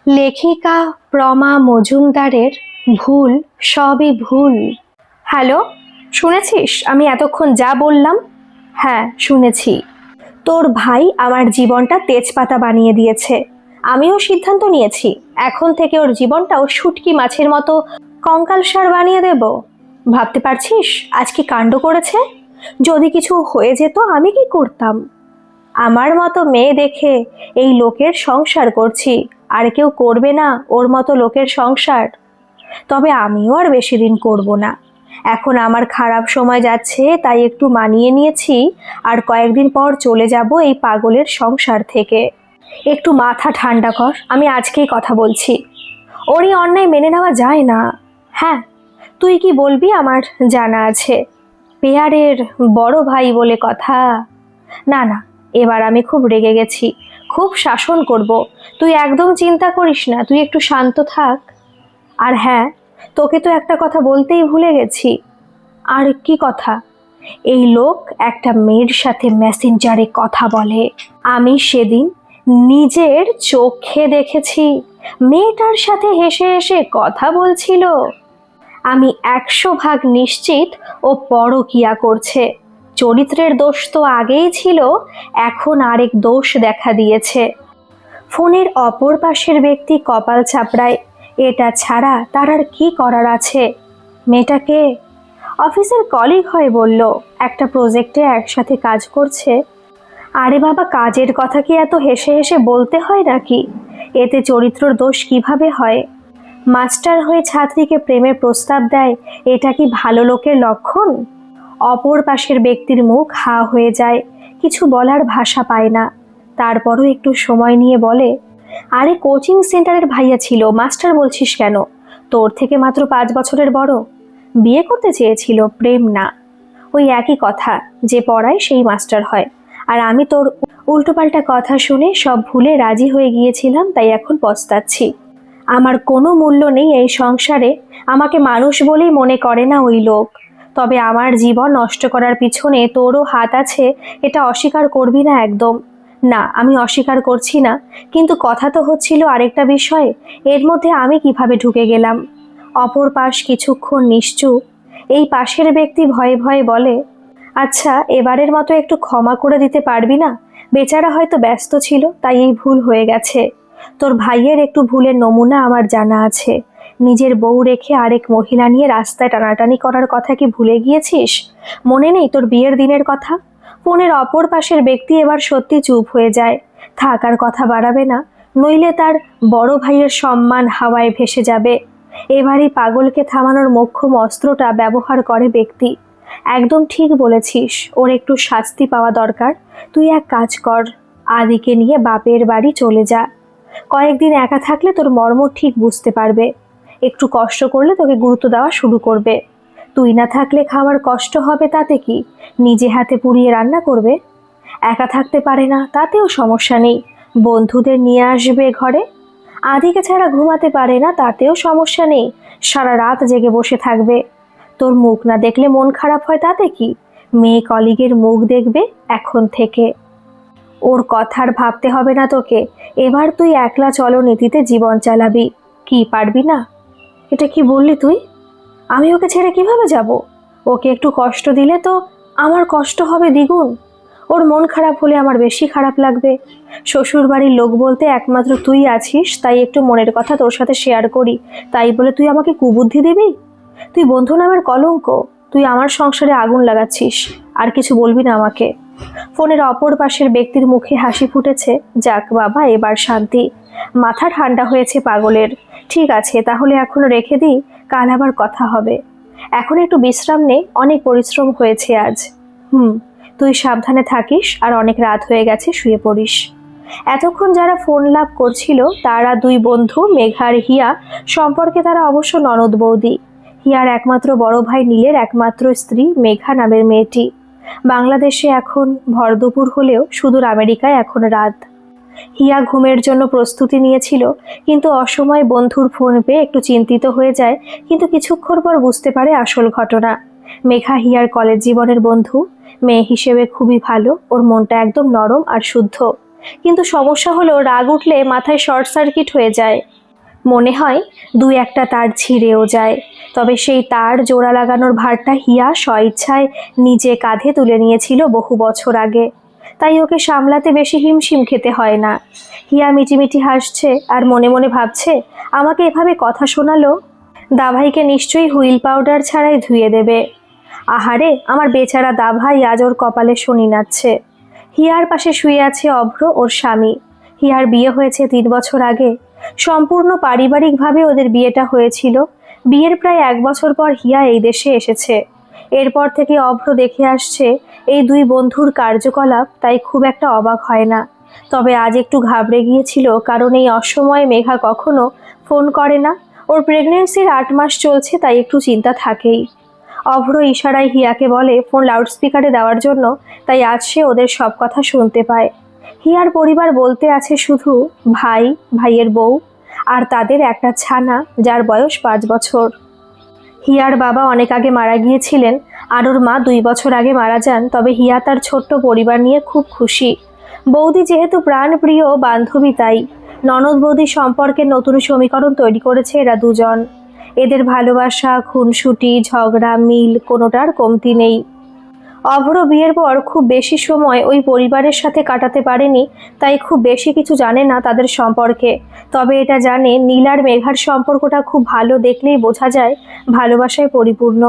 লেখিকা প্রমা মজুমদারের ভুল সবই ভুল। হ্যালো, শুনেছিস আমি এতক্ষণ যা বললাম? হ্যাঁ শুনেছি। তোর ভাই আমার জীবনটা তেজপাতা বানিয়ে দিয়েছে। আমিও সিদ্ধান্ত নিয়েছি এখন থেকে ওর জীবনটাও শুটকি মাছের মতো কঙ্কালসার বানিয়ে দেব। ভাবতে পারছিস আজ কি কাণ্ড করেছে? যদি কিছু হয়ে যেত আমি কি করতাম? আমার মতো মেয়ে দেখে এই লোকের সংসার করছি, আর কেউ করবে না ওর মতো লোকের সংসার। তবে আমিও আর বেশি দিন করব না। এখন আমার খারাপ সময় যাচ্ছে তাই একটু মানিয়ে নিয়েছি, আর কয়েকদিন পর চলে যাব এই পাগলের সংসার থেকে। একটু মাথা ঠান্ডা কর, আমি আজকেই কথা বলছি। ওরই অন্যায় মেনে নেওয়া যায় না। হ্যাঁ, তুই কি বলবি আমার জানা আছে, পেয়ারের বড় ভাই বলে কথা। না না, এবার আমি খুব রেগে গেছি, খুব শাসন করব। তুই একদম চিন্তা করিস না, তুই একটু শান্ত থাক। আর হ্যাঁ, তোকে তো একটা কথা বলতেই ভুলে গেছি। আর কি কথা? এই লোক একটা মেয়ের সাথে মেসেঞ্জারে কথা বলে। আমি সেদিন নিজের চোখে দেখেছি, মেয়েটার সাথে হেসে হেসে কথা বলছিল। আমি 100 ভাগ নিশ্চিত ও পরকীয়া করছে। চরিত্রের দোষ তো আগেই ছিল, এখন আরেক দোষ দেখা দিয়েছে। ফোনের অপর পাশের ব্যক্তি কপাল চাপড়ায়। এটা ছাড়া তার আর কি করার আছে? মেয়েটাকে অফিসের কলিগ হয় বলল, একটা প্রজেক্টে একসাথে কাজ করছে। আরে বাবা, কাজের কথা কি এত হেসে হেসে বলতে হয় নাকি? এতে চরিত্রের দোষ কিভাবে হয়? মাস্টার হয়ে ছাত্রীকে প্রেমের প্রস্তাব দেয়, এটা কি ভালো লোকের লক্ষণ? অপর পাশের ব্যক্তির মুখ হা হয়ে যায়, কিছু বলার ভাষা পায় না। তারপরও একটু সময় নিয়ে বলে, আরে কোচিং সেন্টারের ভাইয়া ছিল, মাস্টার বলছিস কেন? তোর থেকে মাত্র 5 বছরের বড়। বিয়ে করতে চেয়েছিল, প্রেম না। ওই একই কথা, যে পড়ায় সেই মাস্টার হয়। আর আমি তোর উল্টোপাল্টা কথা শুনে সব ভুলে রাজি হয়ে গিয়েছিলাম, তাই এখন পস্তাচ্ছি। আমার কোনো মূল্য নেই এই সংসারে, আমাকে মানুষ বলেই মনে করে না ওই লোক। তবে আমার জীবন নষ্ট করার পিছনে তোরও হাত আছে, এটা অস্বীকার করবি না একদম। না, আমি অস্বীকার করছি না, কিন্তু কথা তো হচ্ছিল আরেকটা বিষয়। এর মধ্যে আমি কিভাবে ঢুকে গেলাম? অপর পাশ কিছুক্ষণ নিশ্চুপ। এই পাশের ব্যক্তি ভয়ে ভয়ে বলে, আচ্ছা এবারের মতো একটু ক্ষমা করে দিতে পারবি না? বেচারা হয়তো ব্যস্ত ছিল, তাই এই ভুল হয়ে গেছে। তোর ভাইয়ের একটু ভুলের নমুনা আমার জানা আছে। নিজের বউ রেখে আরেক মহিলা নিয়ে রাস্তায় টানাটানি করার কথা কি ভুলে গিয়েছিস? মনে নেই তোর বিয়ের দিনের কথা? ফোনের অপর পাশের ব্যক্তি এবার সত্যি চুপ হয়ে যায়। থাকার কথা বাড়াবে না, নইলে তার বড় ভাইয়ের সম্মান হাওয়ায় ভেসে যাবে। এবারই পাগলকে থামানোর মোক্ষম অস্ত্রটা ব্যবহার করে ব্যক্তি। একদম ঠিক বলেছিস, ওর একটু শাস্তি পাওয়া দরকার। তুই এক কাজ কর, আদিকে নিয়ে বাপের বাড়ি চলে যা। কয়েকদিন একা থাকলে তোর মর্ম ঠিক বুঝতে পারবে। একটু কষ্ট করলে তোকে গুরুত্ব দেওয়া শুরু করবে। তুই না থাকলে খাওয়ার কষ্ট হবে তাতে কি? নিজে হাতে পুড়িয়ে রান্না করবে। একা থাকতে পারে না তাতেও সমস্যা নেই, বন্ধুদের নিয়ে আসবে ঘরে। আদিকে ছাড়া ঘুমাতে পারে না তাতেও সমস্যা নেই, সারা রাত জেগে বসে থাকবে। তোর মুখ না দেখলে মন খারাপ হয় তাতে কি? মেয়ে কলিগের মুখ দেখবে এখন থেকে। ওর কথার ভাবতে হবে না তোকে। এবার তুই একলা চলনীতিতে জীবন চালাবি। কি পারবি না? এটা কি বললি তুই? আমি ওকে ছেড়ে কিভাবে যাব? ওকে একটু কষ্ট দিলে তো আমার কষ্ট হবে দ্বিগুণ। ওর মন খারাপ হলে আমার বেশি খারাপ লাগবে। শ্বশুর বাড়ির লোক বলতে একমাত্র তুই আছিস, তাই একটু মনের কথা তোর সাথে শেয়ার করি। তাই বলে তুই আমাকে কুবুদ্ধি দিবি? তুই বন্ধু নামের কলঙ্ক। তুই আমার সংসারে আগুন লাগাচ্ছিস। আর কিছু বলবি না আমাকে। ফোনের অপর পাশের ব্যক্তির মুখে হাসি ফুটেছে। যাক বাবা, এবার শান্তি। মাথা ঠান্ডা হয়েছে পাগলের। ঠিক আছে, তাহলে এখন রেখে দিই, কাল আবার কথা হবে। এখন একটু বিশ্রাম নে, অনেক পরিশ্রম হয়েছে আজ। তুই সাবধানে থাকিস, আর অনেক রাত হয়ে গেছে, শুয়ে পড়িস। এতক্ষণ যারা ফোন লাভ করছিল তারা দুই বন্ধু মেঘা আর হিয়া। সম্পর্কে তারা অবশ্য ননদ বৌদি। হিয়ার একমাত্র বড় ভাই নীলের একমাত্র স্ত্রী মেঘা নামের মেয়েটি। বাংলাদেশে এখন ভরদুপুর হলেও সুদূর আমেরিকায় এখন রাত। হিয়া ঘুমের জন্য প্রস্তুতি নিয়েছিল, কিন্তু অসময়ে বন্ধুর ফোন পেয়ে একটু চিন্তিত হয়ে যায়। কিন্তু কিছুক্ষণ পর বুঝতে পারে আসল ঘটনা। মেঘা হিয়ার কলেজ জীবনের বন্ধু। মেয়ে হিসেবে খুবই ভালো, ওর মনটা একদম নরম আর শুদ্ধ। কিন্তু সমস্যা হলো রাগ উঠলে মাথায় শর্ট সার্কিট হয়ে যায়। মনে হয় দুই একটা তার ছিঁড়েও যায়। তবে সেই তার জোড়া লাগানোর ভারটা হিয়া স্বইচ্ছায় নিজে কাঁধে তুলে নিয়েছিল বহু বছর আগে, তাই ওকে সামলাতে বেশি হিমশিম খেতে হয় না। হিয়া মিটিমিটি হাসছে আর মনে মনে ভাবছে, আমাকে এভাবে কথা শোনালো, দাভাইকে নিশ্চয়ই হুইল পাউডার ছাড়াই ধুয়ে দেবে। আহারে, আমার বেচারা দাভাই আজ ওর কপালে শনি নাচছে। হিয়ার পাশে শুয়ে আছে অভ্র, ওর স্বামী। হিয়ার বিয়ে হয়েছে 3 বছর আগে। সম্পূর্ণ পারিবারিকভাবে ওদের বিয়েটা হয়েছিল। বিয়ের প্রায় 1 বছর পর হিয়া এই দেশে এসেছে। এরপর থেকে অভ্র দেখে আসছে এই দুই বন্ধুর কার্যকলাপ, তাই খুব একটা অবাক হয় না। তবে আজ একটু ঘাবড়ে গিয়েছিল, কারণ এই অসময়ে মেঘা কখনো ফোন করে না। ওর প্রেগনেন্সির 8 মাস চলছে, তাই একটু চিন্তা থাকেই। অভ্র ইশারায় হিয়াকে বলে ফোন লাউডস্পিকারে দেওয়ার জন্য, তাই আজ সে ওদের সব কথা শুনতে পায়। হিয়ার পরিবার বলতে আছে শুধু ভাই, ভাইয়ের বউ আর তাদের একটা ছানা যার বয়স 5 বছর। হিয়ার বাবা অনেক আগে মারা গিয়েছিলেন আর ওর মা 2 বছর আগে মারা যান। তবে হিয়া তার ছোট্ট পরিবার নিয়ে খুব খুশি। বৌদি যেহেতু প্রাণপ্রিয় বান্ধবী, তাই ননদ বৌদি সম্পর্কের নতুন সমীকরণ তৈরি করেছে এরা দুজন। এদের ভালোবাসা, খুনসুটি, ঝগড়া, মিল কোনোটার কমতি নেই। অভ্র বিয়ের পর খুব বেশি সময় ওই পরিবারের সাথে কাটাতে পারেনি, তাই খুব বেশি কিছু জানে না তাদের সম্পর্কে। তবে এটা জানে নীল আর মেঘার সম্পর্কটা খুব ভালো, দেখলেই বোঝা যায় ভালোবাসায় পরিপূর্ণ।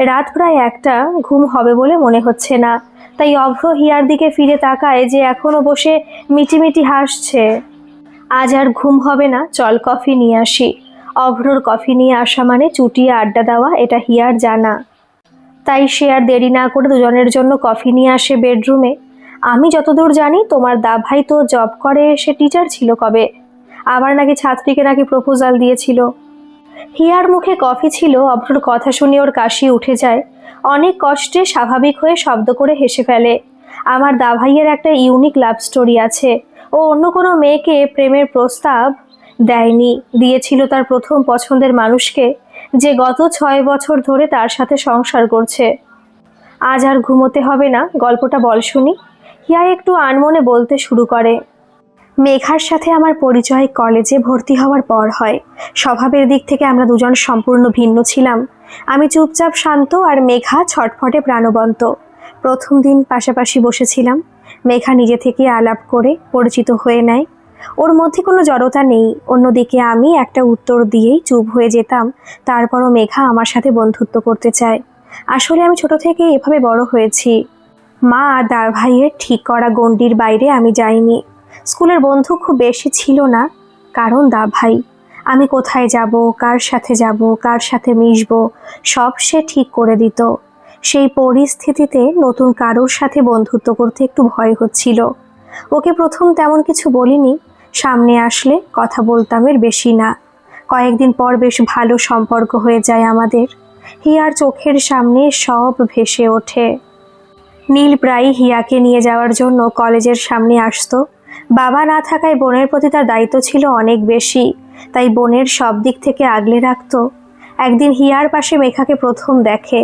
রাত প্রায় 1টা, ঘুম হবে বলে মনে হচ্ছে না। তাই অভ্র হিয়ার দিকে ফিরে তাকায় যে এখনো বসে মিটিমিটি হাসছে। আজ আর ঘুম হবে না, চল কফি নিয়ে আসি। অভ্রর কফি নিয়ে আসা মানে চুটিয়ে আড্ডা দেওয়া, এটা হিয়ার জানা। তাই সে আর দেরি না করে দুজনের জন্য কফি নিয়ে আসে বেডরুমে। আমি যতদূর জানি তোমার দাভাই তো জব করে, সে টিচার ছিল কবে। আবার নাকি ছাত্রীকে নাকি প্রপোজাল দিয়েছিল। হিয়ার মুখে কফি ছিল, অভ্রর কথা শুনে ওর কাশি উঠে যায়। অনেক কষ্টে স্বাভাবিক হয়ে শব্দ করে হেসে ফেলে। আমার দাভাইয়ের একটা ইউনিক লাভ স্টোরি আছে। ও অন্য কোনো মেয়েকে প্রেমের প্রস্তাব দেয়নি, দিয়েছিল তার প্রথম পছন্দের মানুষকে, যে গত 6 বছর ধরে তার সাথে সংসার করছে। আজ আর ঘুমোতে হবে না, গল্পটা বল শুনি। হিয়া একটু আনমনে বলতে শুরু করে। মেঘার সাথে আমার পরিচয় কলেজে ভর্তি হওয়ার পর হয়। স্বভাবের দিক থেকে আমরা দুজন সম্পূর্ণ ভিন্ন ছিলাম। আমি চুপচাপ শান্ত আর মেঘা ছটফটে প্রাণবন্ত। প্রথম দিন পাশাপাশি বসেছিলাম। মেঘা নিজে থেকে আলাপ করে পরিচিত হয়ে নেয়। ওর মধ্যে কোনো জড়তা নেই। অন্যদিকে আমি একটা উত্তর দিয়েই চুপ হয়ে যেতাম। তারপরও মেঘা আমার সাথে বন্ধুত্ব করতে চায়। আসলে আমি ছোট থেকে এভাবে বড় হয়েছি। মা আর দার ভাইয়ের ঠিক করা গণ্ডির বাইরে আমি যাইনি। স্কুলের বন্ধু খুব বেশি ছিল না, কারণ দা ভাই। আমি কোথায় যাব, কার সাথে যাব, কার সাথে মিশবো, সব সে ঠিক করে দিত। সেই পরিস্থিতিতে নতুন কারোর সাথে বন্ধুত্ব করতে একটু ভয় হচ্ছিল। ওকে প্রথম তেমন কিছু বলিনি, সামনে আসলে কথা বলতাম, এর বেশি না। কয়েকদিন পর বেশ ভালো সম্পর্ক হয়ে যায় আমাদের। হিয়ার চোখের সামনে সব ভেসে ওঠে। নীল প্রায়ই হিয়াকে নিয়ে যাওয়ার জন্য কলেজের সামনে আসতো। বাবা না থাকায় বোনের প্রতি তার দায়িত্ব ছিল অনেক বেশি, তাই বোনের সব দিক থেকে আগলে রাখতো। একদিন হিয়ার পাশে মেঘাকে প্রথম দেখে।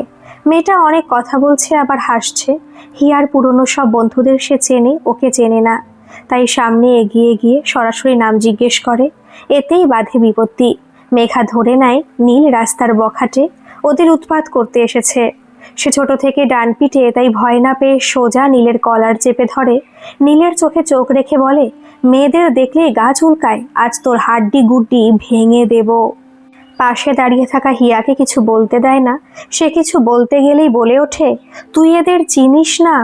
মেয়েটা অনেক কথা বলছে আবার হাসছে। হিয়ার পুরনো সব বন্ধুদের সে চেনে, ওকে চেনে না। তাই সামনে এগিয়ে গিয়ে সরাসরি নাম জিজ্ঞেস করে। এতেই বাধে বিপত্তি। মেঘা ধরে নেয় নীল রাস্তার বখাটে ওদের উৎপাত করতে এসেছে। সে ছোট থেকে ডান পিঠে, তাই ভয় না পেয়ে সোজা নীলের কলার চেপে ধরে। নীলের চোখে চোখ রেখে বলে, মেয়েদের দেখলেই গা চুলকায়, আজ তোর হাড্ডি গুড্ডি ভেঙে দেব। পাশে দাঁড়িয়ে থাকা হিয়াকে কিছু বলতে দেয় না। সে কিছু বলতে গেলেই বলে ওঠে, তুই এদের চিনিস না,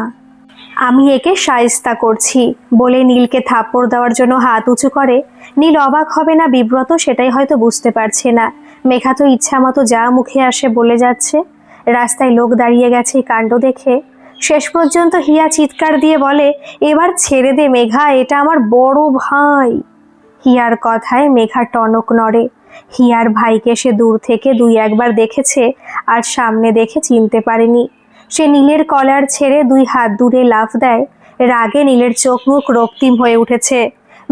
আমি একে শায়েস্তা করছি, বলে নীলকে থাপ্পড় দেওয়ার জন্য হাত উঁচু করে। নীল অবাক হবে না বিব্রত, সেটাই হয়তো বুঝতে পারছে না। মেঘা তো ইচ্ছা মতো যা মুখে আসে বলে যাচ্ছে। রাস্তায় লোক দাঁড়িয়ে গেছে এই কাণ্ড দেখে। শেষ পর্যন্ত হিয়া চিৎকার দিয়ে বলে, এবার ছেড়ে দে মেঘা, এটা আমার বড় ভাই। হিয়ার কথায় মেঘা টনক নড়ে। হিয়ার ভাইকে সে দূর থেকে 2-1 বার দেখেছে, আর সামনে দেখে চিনতে পারেনি। সে নীলের কলার ছেড়ে 2 হাত দূরে লাফ দেয়। রাগে নীলের চোখ মুখ রক্তিম হয়ে উঠেছে।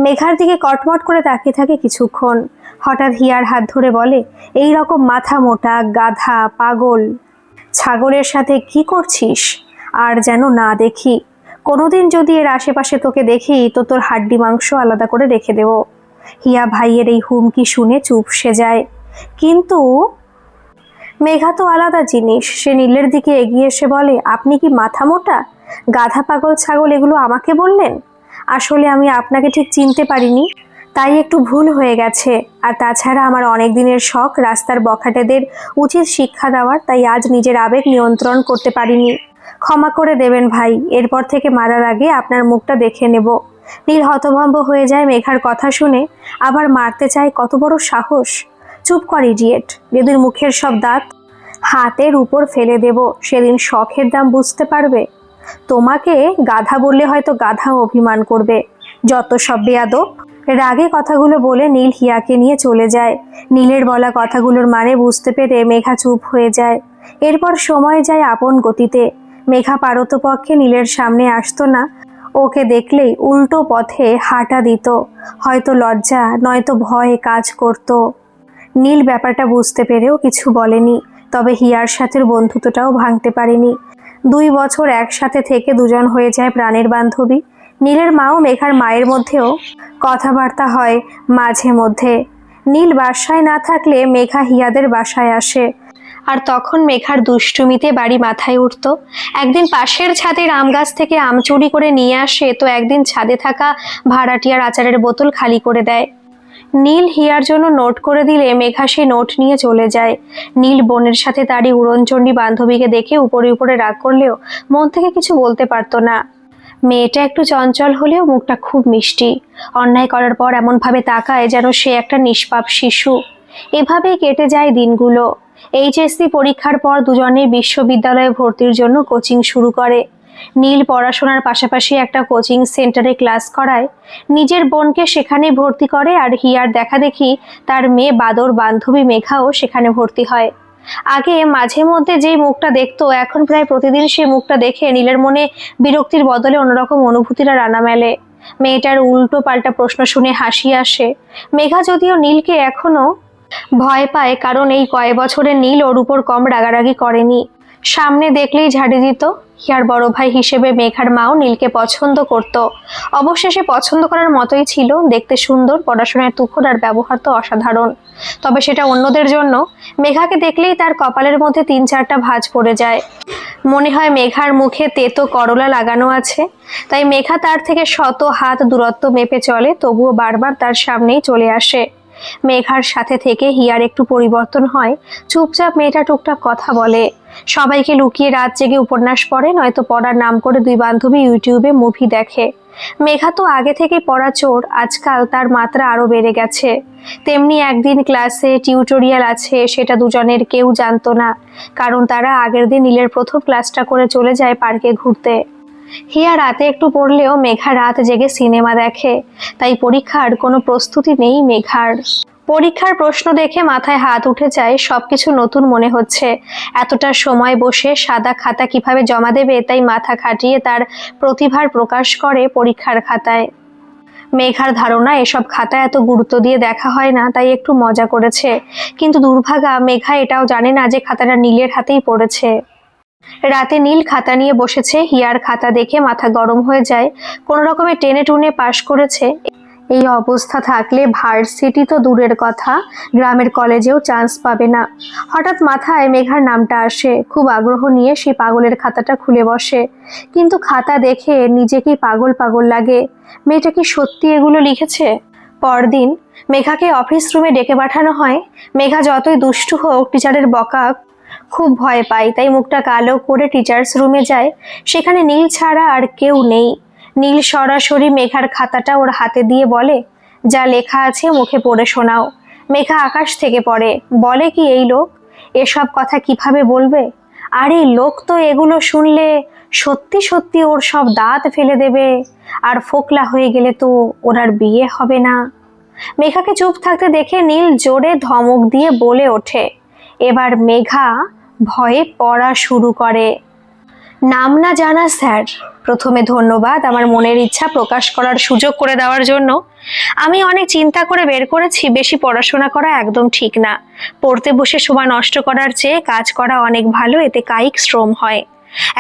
মেঘার দিকে কটমট করে তাকিয়ে থাকে কিছুক্ষণ। হঠাৎ হিয়ার হাত ধরে বলে, এই রকম মাথা মোটা গাধা পাগল ছাগলের সাথে কি করছিস? আর যেন না দেখি। কোনোদিন যদি এর আশেপাশে তোকে দেখি তো তোর হাড্ডি মাংস আলাদা করে রেখে দেব। হিয়া ভাইয়ের এই হুমকি শুনে চুপসে যায়। কিন্তু মেঘা তো আলাদা জিনিস। সে নীলের দিকে এগিয়ে এসে বলে, আপনি কি মাথা মোটা? গাধা পাগল ছাগল এগুলো আমাকে বললেন? আসলে আমি আপনাকে ঠিক চিনতে পারিনি, তাই একটু ভুল হয়ে গেছে। আর তাছাড়া আমার অনেক দিনের শখ রাস্তার বখাটেদের উচিত শিক্ষা দেওয়ার, তাই আজ নিজের আবেগ নিয়ন্ত্রণ করতে পারিনি। ক্ষমা করে দেবেন ভাই, এরপর থেকে মারার আগে আপনার মুখটা দেখে নেব। নীল হতভম্ব হয়ে যায় মেঘার কথা শুনে। আবার মারতে চায়? কত বড় সাহস! চুপ কর ইডিয়েট, যেদিন মুখের সব দাঁত হাতের উপর ফেলে দেব সেদিন শখের দাম বুঝতে পারবে। তোমাকে গাধা বললে হয়তো গাধাও অভিমান করবে। যত সব বেয়াদব। রাগে কথাগুলো বলে নীল হিয়াকে নিয়ে চলে যায়। নীলের বলা কথাগুলোর মানে বুঝতে পেরে মেঘা চুপ হয়ে যায়। এরপর সময় যায় আপন গতিতে। মেঘা পারতপক্ষে নীলের সামনে আসতো না। ওকে দেখলেই উল্টো পথে হাঁটা দিত। হয়তো লজ্জা নয়তো ভয়ে কাজ করত। নীল ব্যাপারটা বুঝতে পেরেও কিছু বলেনি, তবে হিয়ার সাথে বন্ধুত্বটাও ভাঙতে পারেনি। 2 বছর একসাথে থেকে দুজন হয়ে যায় প্রাণের বান্ধবী। নীলের মাও মেঘার মায়ের মধ্যেও কথাবার্তা হয় মাঝে মধ্যে। নীল বাসায় না থাকলে মেঘা হিয়াদের বাসায় আসে, আর তখন মেঘার দুষ্টুমিতে বাড়ি মাথায় উঠত। একদিন পাশের ছাদের আম গাছ থেকে আম চুরি করে নিয়ে আসে, তো একদিন ছাদে থাকা ভাড়াটিয়ার আচারের বোতল খালি করে দেয়। নীল হিয়ার জন্য নোট করে দিলে মেঘা সে নোট নিয়ে চলে যায়। নীল বোনের সাথে তারই উড়নচণ্ডী বান্ধবীকে দেখে উপরে উপরে রাগ করলেও মন থেকে কিছু বলতে পারতো না। মেয়েটা একটু চঞ্চল হলেও মুখটা খুব মিষ্টি। অন্যায় করার পর এমনভাবে তাকায় যেন সে একটা নিষ্পাপ শিশু। এভাবেই কেটে যায় দিনগুলো। এইচএসসি পরীক্ষার পর দুজনেই বিশ্ববিদ্যালয়ে ভর্তির জন্য কোচিং শুরু করে। নীল পড়াশোনার পাশাপাশি একটা কোচিং সেন্টারে ক্লাস করায়। নিজের বোনকে সেখানে ভর্তি করে, আর হিয়ার দেখা দেখি তার মেয়ে বাদর বান্ধবী মেঘাও সেখানে ভর্তি হয়। আগে মাঝে মধ্যে যেই মুখটা দেখতো, এখন প্রায় প্রতিদিন সেই মুখটা দেখে নীলের মনে বিরক্তির বদলে অন্যরকম অনুভূতিরা রানা মেলে। মেয়েটার উল্টো পাল্টা প্রশ্ন শুনে হাসি আসে। মেঘা যদিও নীলকে এখনো ভয় পায়, কারণ এই কয়েক বছরে নীল ওর উপর কম রাগারাগি করেনি। সামনে দেখলেই ঝাড়ি দিত। হিয়ার বড় ভাই হিসেবে মেঘার মাও নীলকে পছন্দ করত। অবশেষে পছন্দ করার মতোই ছিল। দেখতে সুন্দর, পড়াশোনায় তুখোড়, আর ব্যবহার তো অসাধারণ। তবে সেটা অন্যদের জন্য। মেঘাকে দেখলেই তার কপালের মধ্যে 3-4টা ভাঁজ পড়ে যায়। মনে হয় মেঘার মুখে তেতো করলা লাগানো আছে। তাই মেঘা তার থেকে শত হাত দূরত্ব মেপে চলে, তবুও বারবার তার সামনেই চলে আসে। মেঘার সাথে থেকে হিয়ার একটু পরিবর্তন হয়। চুপচাপ মেয়েটা টুকটাক কথা বলে, সবাইকে লুকিয়ে রাত জেগে উপন্যাস পড়ে, নয়তো পড়ার নাম করে 2 বান্ধবী ইউটিউবে মুভি দেখে। মেঘা তো আগে থেকে পড়া চোর, আজকাল তার মাত্রা আরো বেড়ে গেছে। তেমনি একদিন ক্লাসে টিউটোরিয়াল আছে, সেটা দুজনের কেউ জানতো না, কারণ তারা আগের দিন নীলের প্রথম ক্লাসটা করে চলে যায় পার্কে ঘুরতে। হিয়া রাতে একটু পড়লেও মেঘা রাত জেগে সিনেমা দেখে। তাই পরীক্ষার কোনো প্রস্তুতি নেই মেঘার। পরীক্ষার প্রশ্ন দেখে মাথায় হাত উঠে যায়। সবকিছু নতুন মনে হচ্ছে। এতটা সময় বসে সাদা খাতা কিভাবে জমা দেবে, তাই মাথা খাটিয়ে তার প্রতিভার প্রকাশ করে পরীক্ষার খাতায়। মেঘার ধারণা এসব খাতা এত গুরুত্ব দিয়ে দেখা হয় না, তাই একটু মজা করেছে। কিন্তু দুর্ভাগা মেঘা এটাও জানে না যে খাতাটা নীলের হাতেই পড়েছে। রাতে নীল খাতা নিয়ে বসেছে। হিয়ার খাতা দেখে মাথা গরম হয়ে যায়। কোনো রকমে টেনে টুনে পাশ করেছে। এই অবস্থা থাকলে ভার্সিটি তো দূরের কথা, গ্রামের কলেজেও চান্স পাবে না। হঠাৎ মাথায় মেঘার নামটা আসে। খুব আগ্রহ নিয়ে সেই পাগলের খাতাটা খুলে বসে। কিন্তু খাতা দেখে নিজেকেই পাগল পাগল লাগে। মেয়েটা কি সত্যি এগুলো লিখেছে? পরদিন মেঘাকে অফিস রুমে ডেকে পাঠানো হয়। মেঘা যতই দুষ্টু হোক, টিচারের বকা খুব ভয় পায়, তাই মুখটা কালো করে টিচার্স রুমে যায়। সেখানে নীল ছাড়া আর কেউ নেই। নীল সরাসরি মেঘার খাতাটা ওর হাতে দিয়ে বলে, যা লেখা আছে মুখে পড়ে শোনাও। মেঘা আকাশ থেকে পড়ে। বলে কি এই লোক এসব কথা কিভাবে বলবে? আর এই লোক তো এগুলো শুনলে সত্যি সত্যি ওর সব দাঁত ফেলে দেবে, আর ফোকলা হয়ে গেলে তো ওর আর বিয়ে হবে না। মেঘাকে চুপ থাকতে দেখে নীল জোরে ধমক দিয়ে বলে ওঠে। এবার মেঘা ভয়ে পড়া শুরু করে। নাম না জানা স্যার, প্রথমে ধন্যবাদ আমার মনের ইচ্ছা প্রকাশ করার সুযোগ করে দেওয়ার জন্য। আমি অনেক চিন্তা করে বের করেছি বেশি পড়াশোনা করা একদম ঠিক না। পড়তে বসে সময় নষ্ট করার চেয়ে কাজ করা অনেক ভালো, এতে কায়িক শ্রম হয়।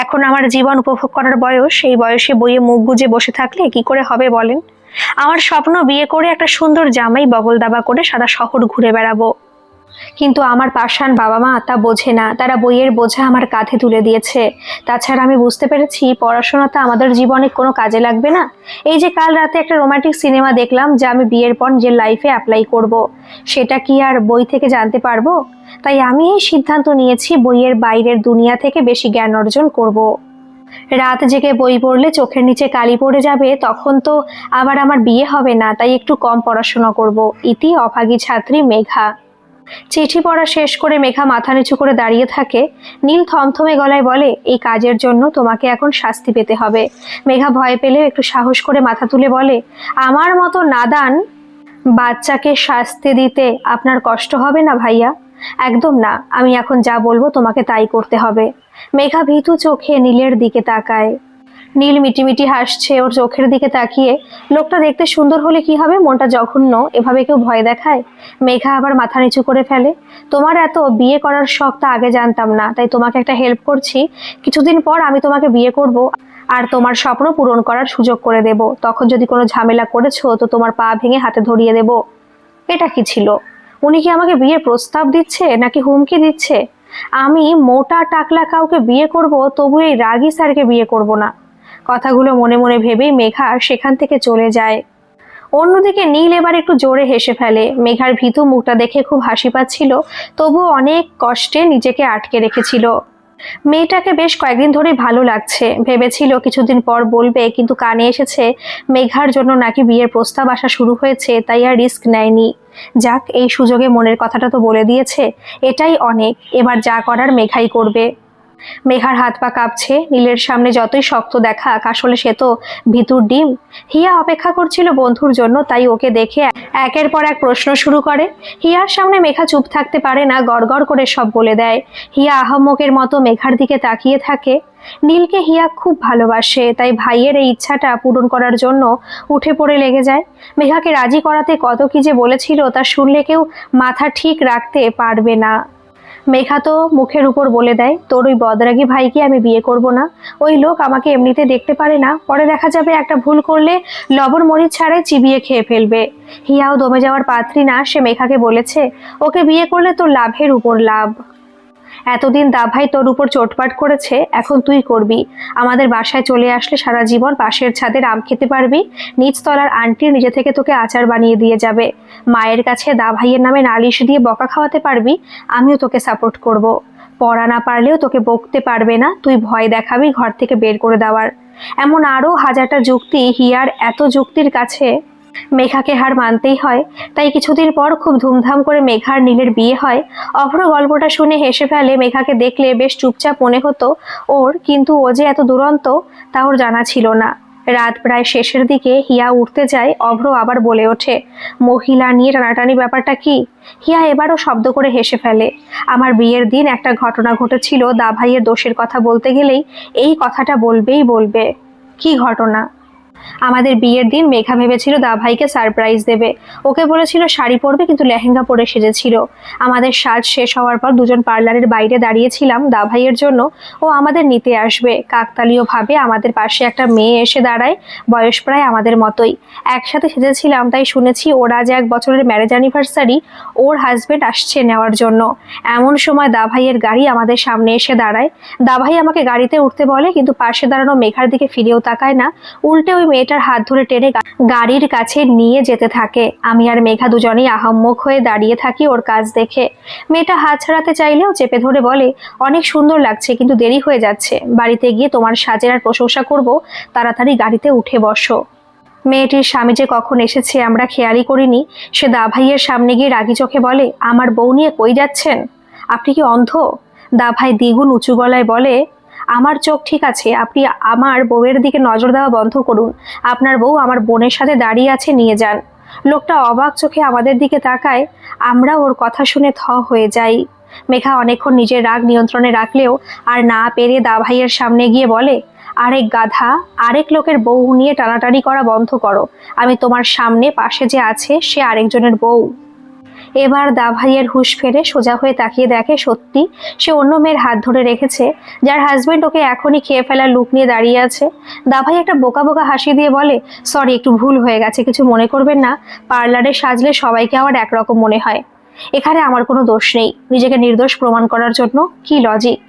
এখন আমার জীবন উপভোগ করার বয়স, এই বয়সে বইয়ে মুখ গুজে বসে থাকলে কি করে হবে বলেন? আমার স্বপ্ন বিয়ে করে একটা সুন্দর জামাই বগল দাবা করে সারা শহর ঘুরে বেড়াবো। কিন্তু আমার পাষাণ বাবা মা তা বোঝে না, তারা বইয়ের বোঝা আমার কাঁধে তুলে দিয়েছে। তাছাড়া আমি বুঝতে পেরেছি পড়াশোনাটা আমাদের জীবনে কোনো কাজে লাগবে না। এই যে কাল রাতে একটা রোমান্টিক সিনেমা দেখলাম, যা আমি বিয়ের পর নিজের লাইফে অ্যাপ্লাই করব, সেটা কি আর বই থেকে জানতে পারবো? তাই আমি এই সিদ্ধান্ত নিয়েছি বইয়ের বাইরের দুনিয়া থেকে বেশি জ্ঞান অর্জন করব। রাত জেগে বই পড়লে চোখের নিচে কালি পড়ে যাবে, তখন তো আবার আমার বিয়ে হবে না। তাই একটু কম পড়াশোনা করব। ইতি অভাগী ছাত্রী মেঘা। চিঠি পড়া শেষ করে মেঘা মাথা নিচু করে দাঁড়িয়ে থাকে। নীল থমথমে গলায় বলে, এই কাজের জন্য তোমাকে এখন শাস্তি পেতে হবে। মেঘা ভয় পেলেও একটু সাহস করে মাথা তুলে বলে, আমার মতো নাদান বাচ্চাকে শাস্তি দিতে আপনার কষ্ট হবে না ভাইয়া? একদম না, আমি এখন যা বলবো তোমাকে তাই করতে হবে। মেঘা ভীতু চোখে নীলের দিকে তাকায়। নীল মিটিমিটি হাসছে ওর চোখের দিকে তাকিয়ে। লোকটা দেখতে সুন্দর হলে কি হবে, মনটা জঘন্য, এভাবে কেউ ভয় দেখায়? মেঘা আবার মাথা নিচু করে ফেলে। তোমার এত বিয়ে করার শখ তা আগে জানতাম না, তাই তোমাকে একটা হেল্প করছি। কিছুদিন পর আমি তোমাকে বিয়ে করব, আর তোমার স্বপ্ন পূরণ করার সুযোগ করে দেব। তখন যদি কোনো ঝামেলা করেছো তো তোমার পা ভেঙে হাতে ধরিয়ে দেব। এটা কি ছিল? উনি কি আমাকে বিয়ের প্রস্তাব দিচ্ছে নাকি হুমকি দিচ্ছে? আমি মোটা টাকলা কাউকে বিয়ে করব, তবু এই রাগী স্যারকে বিয়ে করব না। কথাগুলো মনে মনে ভেবেই মেঘা সেখান থেকে চলে যায়। অন্যদিকে নীল এবার একটু জোরে হেসে ফেলে। মেঘার ভীতু মুখটা দেখে খুব হাসি পাচ্ছিল, তবুও অনেক কষ্টে নিজেকে আটকে রেখেছিল। মেয়েটাকে বেশ কয়েকদিন ধরে ভালো লাগছে, ভেবেছিল কিছুদিন পর বলবে, কিন্তু কানে এসেছে মেঘার জন্য নাকি বিয়ের প্রস্তাব আসা শুরু হয়েছে, তাই আর রিস্ক নেয়নি। যাক, এই সুযোগে মনের কথাটা তো বলে দিয়েছে, এটাই অনেক। এবার যা করার মেঘাই করবে। মেঘার হাত পা কাঁপছে। নীলের সামনে যতই শক্ত দেখাক, আসলে সে তো ভিতুর ডিম। হিয়া অপেক্ষা করছিল বন্ধুর জন্য, তাই ওকে দেখে একের পর এক প্রশ্ন শুরু করে। হিয়ার সামনে মেঘা চুপ থাকতে পারে না, গড়গড় করে সব বলে দেয়। হিয়া আহাম্মকের মতো মেঘার দিকে তাকিয়ে থাকে। নীলকে হিয়া খুব ভালোবাসে, তাই ভাইয়ের এই ইচ্ছাটা পূরণ করার জন্য উঠে পড়ে লেগে যায়। মেঘাকে রাজি করাতে কত কি যে বলেছিল, তা শুনলে কেউ মাথা ঠিক রাখতে পারবে না। মেঘা তো মুখের উপর বলে দেয়, তোর ওই বদরাগী ভাইকে আমি বিয়ে করব না। ওই লোক আমাকে এমনিতে দেখতে পারে না, পরে দেখা যাবে একটা ভুল করলে লবণ মরিচ ছাড়াই চিবিয়ে খেয়ে ফেলবে। হিয়াও দমে যাওয়ার পাত্রী না, সে মেঘাকে বলেছে, ওকে বিয়ে করলে তোর লাভের উপর লাভ। এতদিন দাভাই তোর উপর চোটপাট করেছে, এখন তুই করবি। আমাদের বাসায় চলে আসলে সারা জীবন পাশের ছাদের আম খেতে পারবি। নিচতলার আন্টি নিজে থেকে তোকে আচার বানিয়ে দিয়ে যাবে। মায়ের কাছে দাভাইয়ের নামে নালিশ দিয়ে বকা খাওয়াতে পারবি। আমিও তোকে সাপোর্ট করব। পড়া না পারলেও তোকে বকতে পারবে না, তুই ভয় দেখাবি ঘর থেকে বের করে দেওয়ার। এমন আরো হাজারটা যুক্তি। হিয়ার এত যুক্তির কাছে মেঘাকে হার মানতেই হয়। তাই কিছুদিন পর খুব ধুমধাম করে মেঘার নীলের বিয়ে হয়। অভ্র গল্পটা শুনে হেসে ফেলে। মেঘাকে দেখলে বেশ চুপচাপ মনে হতো ওর, কিন্তু ও যে এত দুরন্ত তা ওর জানা ছিল না। রাত প্রায় শেষের দিকে হিয়া উঠতে যায়। অভ্র আবার বলে ওঠে, মহিলা নিয়ে টানাটানি ব্যাপারটা কি? হিয়া এবারও শব্দ করে হেসে ফেলে। আমার বিয়ের দিন একটা ঘটনা ঘটেছিল, দাভাইয়ের দোষের কথা বলতে গেলেই এই কথাটা বলবে। কি ঘটনা? আমাদের বিয়ের দিন মেঘা ভেবেছিল দাভাইকে সারপ্রাইজ দেবে। ওকে বলেছিল শাড়ি পরবে, কিন্তু লেহেঙ্গা পরে সেজেছিল। আমাদের সাজ শেষ হওয়ার পর দুজন পার্লারের বাইরে দাঁড়িয়েছিলাম দাভাইয়ের জন্য। ও আমাদের নিতে আসবে। কাকতালীয়ভাবে আমাদের পাশে একটা মেয়ে এসে দাঁড়ায়, বয়স প্রায় আমাদের মতোই। একসাথে সেজেছিলাম, তাই শুনেছি ওর আজ 1 বছরের ম্যারেজ অ্যানিভার্সারি। ওর হাজবেন্ড আসছে নেওয়ার জন্য। এমন সময় দাভাইয়ের গাড়ি আমাদের সামনে এসে দাঁড়ায়। দাভাই আমাকে গাড়িতে উঠতে বলে, কিন্তু পাশে দাঁড়ানো মেঘার দিকে ফিরেও তাকায় না, উল্টে ওই মেয়েটার হাত ধরে টেনে গাড়ির কাছে নিয়ে যেতে থাকে। আমি আর মেঘা দুজনেই আহাম্মক হয়ে দাঁড়িয়ে থাকি ওর কাজ দেখে। মেয়েটা হাত ছাড়াতে চাইলেও চেপে ধরে বলে, অনেক সুন্দর লাগছে, কিন্তু দেরি হয়ে যাচ্ছে। বাড়িতে গিয়ে তোমার সাজের আর প্রশংসা করব, তাড়াতাড়ি গাড়িতে উঠে বসো। মেয়েটির স্বামী যে কখন এসেছে আমরা খেয়ালই করিনি। সে দাভাইয়ের সামনে গিয়ে রাগি চোখে বলে, আমার বউ নিয়ে কই যাচ্ছেন? আপনি কি অন্ধ? দাভাই দ্বিগুণ উঁচু গলায় বলে, আমার চোখ ঠিক আছে, আপনি আমার বউয়ের দিকে নজর দেওয়া বন্ধ করুন। আপনার বউ আমার বোনের সাথে দাঁড়িয়ে আছে, নিয়ে যান। লোকটা অবাক চোখে আমাদের দিকে তাকায়। আমরা ওর কথা শুনে থ হয়ে যাই। মেঘা অনেকক্ষণ নিজের রাগ নিয়ন্ত্রণে রাখলেও আর না পেরে দাভাইয়ের সামনে গিয়ে বলে, আরেক গাধা, আরেক লোকের বউ নিয়ে টানাটানি করা বন্ধ করো। আমি তোমার সামনে পাশে যে আছে সে আরেকজনের বউ। এবার দা ভাইয়ের হুঁশ ফেরে সোজা হয়ে তাকিয়ে দেখে সত্যি সে অন্য মেয়ের হাত ধরে রেখেছে, যার হাজবেন্ড ওকে এখনই খেয়ে ফেলার লুক নিয়ে দাঁড়িয়ে আছে। দা ভাই একটা বোকা বোকা হাসি দিয়ে বলে, সরি, একটু ভুল হয়ে গেছে, কিছু মনে করবেন না। পার্লারে সাজলে সবাইকে আমার একরকম মনে হয়। এখানে আমার কোনো দোষ নেই। নিজেকে নির্দোষ প্রমাণ করার জন্য কি লজিক।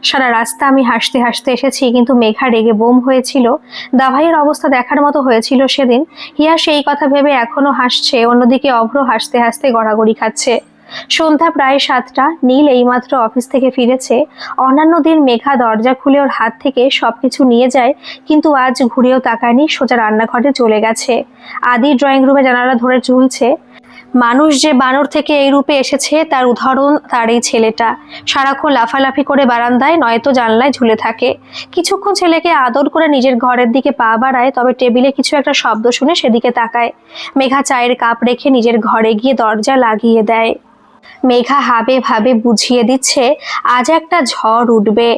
সারা রাস্তা আমি হাসতে হাসতে এসেছি, কিন্তু মেঘা রেগে বোম হয়েছিল। দাভাইয়ের অবস্থা দেখার মতো হয়েছিল সেদিন। হিয়া সেই কথা ভেবে এখনো হাসছে, অন্যদিকে অভ্র হাসতে হাসতে গড়াগড়ি খাচ্ছে। সন্ধ্যা প্রায় 7টা। নীল এইমাত্র অফিস থেকে ফিরেছে। অন্যান্য দিন মেঘা দরজা খুলে ওর হাত থেকে সবকিছু নিয়ে যায়, কিন্তু আজ ঘুরেও তাকায়নি, সোজা রান্নাঘরে চলে গেছে। আদি ড্রয়িং রুমে জানালা ধরে ঝুলছে। মানুষ যে বানর থেকে এই রূপে এসেছে তার উদাহরণ তার এই ছেলেটা। সারাক্ষণ লাফালাফি করে বারান্দায় নয়তো জানলায় ঝুলে থাকে। কিছুক্ষণ ছেলেকে আদর করে নিজের ঘরের দিকে পা বাড়ায়, তবে টেবিলে কিছু একটা শব্দ শুনে সেদিকে তাকায়। মেঘা চায়ের কাপ রেখে নিজের ঘরে গিয়ে দরজা লাগিয়ে দেয়। মেঘা হাবে ভাবে বুঝিয়ে দিচ্ছে আজ একটা ঝড় উঠবে।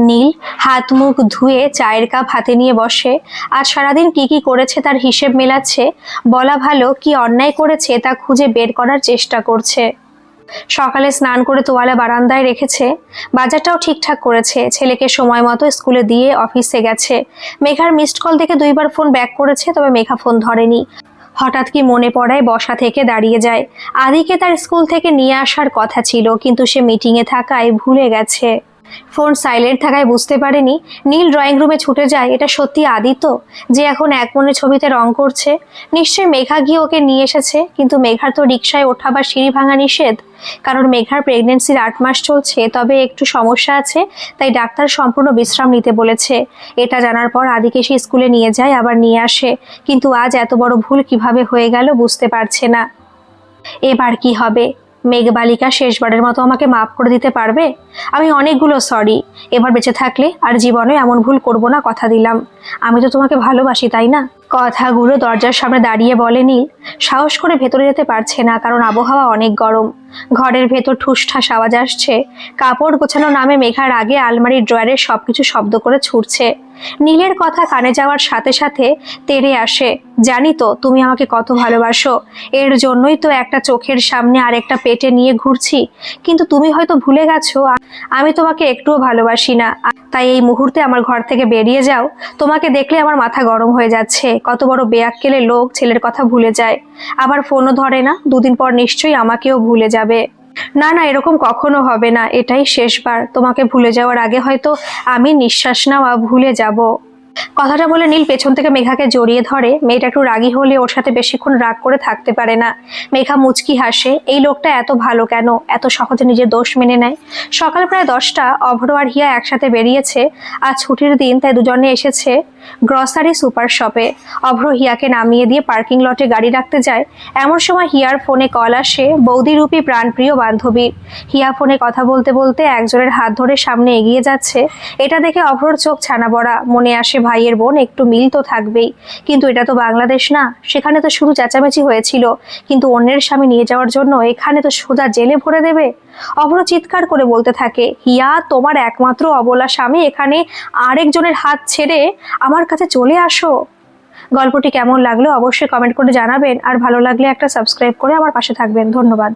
নীল হাত মুখ ধুয়ে চায়ের কাপ হাতে নিয়ে বসে। আজ সারাদিন কি কি করেছে তার হিসেব মেলাচ্ছে। বলা ভালো, কি অন্যায় করেছে তা খুঁজে বের করার চেষ্টা করছে। সকালে স্নান করে তোয়ালে বারান্দায় রেখেছে। বাজারটাও ঠিকঠাক করেছে। ছেলেকে সময় মতো স্কুলে দিয়ে অফিসে গেছে। মেঘার মিসড কল দেখে 2বার ফোন ব্যাক করেছে, তবে মেঘা ফোন ধরেনি। হঠাৎ কি মনে পড়ায় বসা থেকে দাঁড়িয়ে যায়। আদিকে তার স্কুল থেকে নিয়ে আসার কথা ছিল, কিন্তু সে মিটিংয়ে থাকায় ভুলে গেছে। ফোন সাইলেন্ট থাকায় বুঝতে পারেনি। নীল ড্রয়িং রুমে ছুটে যায়। এটা সত্যি আদি তো, যে এখন এক মনে ছবিতে রং করছে? নিশ্চয়ই মেঘা গিয়ে ওকে নিয়ে এসেছে, কিন্তু মেঘার তো রিকশায় ওঠা বা সিঁড়ি ভাঙা নিষেধ। কারণ মেঘার প্রেগনেন্সির 8 মাস চলছে, তবে একটু সমস্যা আছে, তাই ডাক্তার সম্পূর্ণ বিশ্রাম নিতে বলেছে। এটা জানার পর আদিকে সে স্কুলে নিয়ে যায়, আবার নিয়ে আসে। কিন্তু আজ এত বড় ভুল কিভাবে হয়ে গেল বুঝতে পারছে না। এবার কি হবে? মেঘবালিকা শেষবারের মতো আমাকে মাফ করে দিতে পারবে? আমি অনেকগুলো সরি। এবার বেঁচে থাকলে আর জীবনে এমন ভুল করব না, কথা দিলাম। আমি তো তোমাকে ভালোবাসি, তাই না? কথাগুলো দরজার সামনে দাঁড়িয়ে বলে নীল। সাহস করে ভেতরে যেতে পারছে না, কারণ আবহাওয়া অনেক গরম। ঘরের ভেতর ঠুসঠাস আওয়াজ আসছে। কাপড় গোছানো নামে মেঘার আগে আলমারির ড্রয়ারের সবকিছু শব্দ করে ছুটছে। নীলের কথা কানে যাওয়ার সাথে সাথে তেড়ে আসে। জানি তো তুমি আমাকে কত ভালোবাসো, এর জন্যই তো একটা চোখের সামনে আর একটা পেটে নিয়ে ঘুরছি। কিন্তু তুমি হয়তো ভুলে গেছো আমি তোমাকে একটুও ভালোবাসি না। তাই এই মুহূর্তে আমার ঘর থেকে বেরিয়ে যাও। তোমাকে দেখলে আমার মাথা গরম হয়ে যাচ্ছে। কত বড় বেয়াক্কেলে লোক ছেলের কথা ভুলে যায়, আবার ফোনও ধরে না। 2 দিন পর নিশ্চয়ই আমাকেও ভুলে যাবে। না না, এরকম কখনো হবে না। এটাই শেষবার। তোমাকে ভুলে যাওয়ার আগে হয়তো আমি নিঃশ্বাস নেওয়া ভুলে যাব। কথাটা বলে নীল পেছন থেকে মেঘাকে জড়িয়ে ধরে। মেয়েটা একটু রাগী হলে ওর সাথে বেশিক্ষণ রাগ করে থাকতে পারে না। মেঘা মুচকি হাসে। এই লোকটা এত ভালো কেন, এত সহজে নিজের দোষ মেনে নেয়? সকাল প্রায় 10টা। অভ্র আর হিয়া একসাথে বেরিয়েছে। আজ ছুটির দিন, তাই দুজনে এসেছে গ্রসারি সুপার শপে। অভ্র হিয়াকে নামিয়ে দিয়ে পার্কিং লটে গাড়ি রাখতে যায়। এমন সময় হিয়ার ফোনে কল আসে বৌদিরূপী প্রাণপ্রিয় বান্ধবীর। হিয়া ফোনে কথা বলতে বলতে একজনের হাত ধরে সামনে এগিয়ে যাচ্ছে। এটা দেখে অভ্রর চোখ ছানা বড়া। মনে আসে ভাইয়ের বোন, একটু মিল তো থাকবেই। কিন্তু এটা তো বাংলাদেশ না। সেখানে তো শুরু চেঁচামেচি হয়েছিল, কিন্তু অন্যের স্বামী নিয়ে যাওয়ার জন্য এখানে তো সোজা জেলে ভরে দেবে। অভ্র চিৎকার করে বলতে থাকে, হিয়া, তোমার একমাত্র অবলা স্বামী এখানে আরেকজনের হাত ছেড়ে আমার কাছে চলে আসো। গল্পটি কেমন লাগলো অবশ্যই কমেন্ট করে জানাবেন, আর ভালো লাগলে একটা সাবস্ক্রাইব করে আমার পাশে থাকবেন। ধন্যবাদ।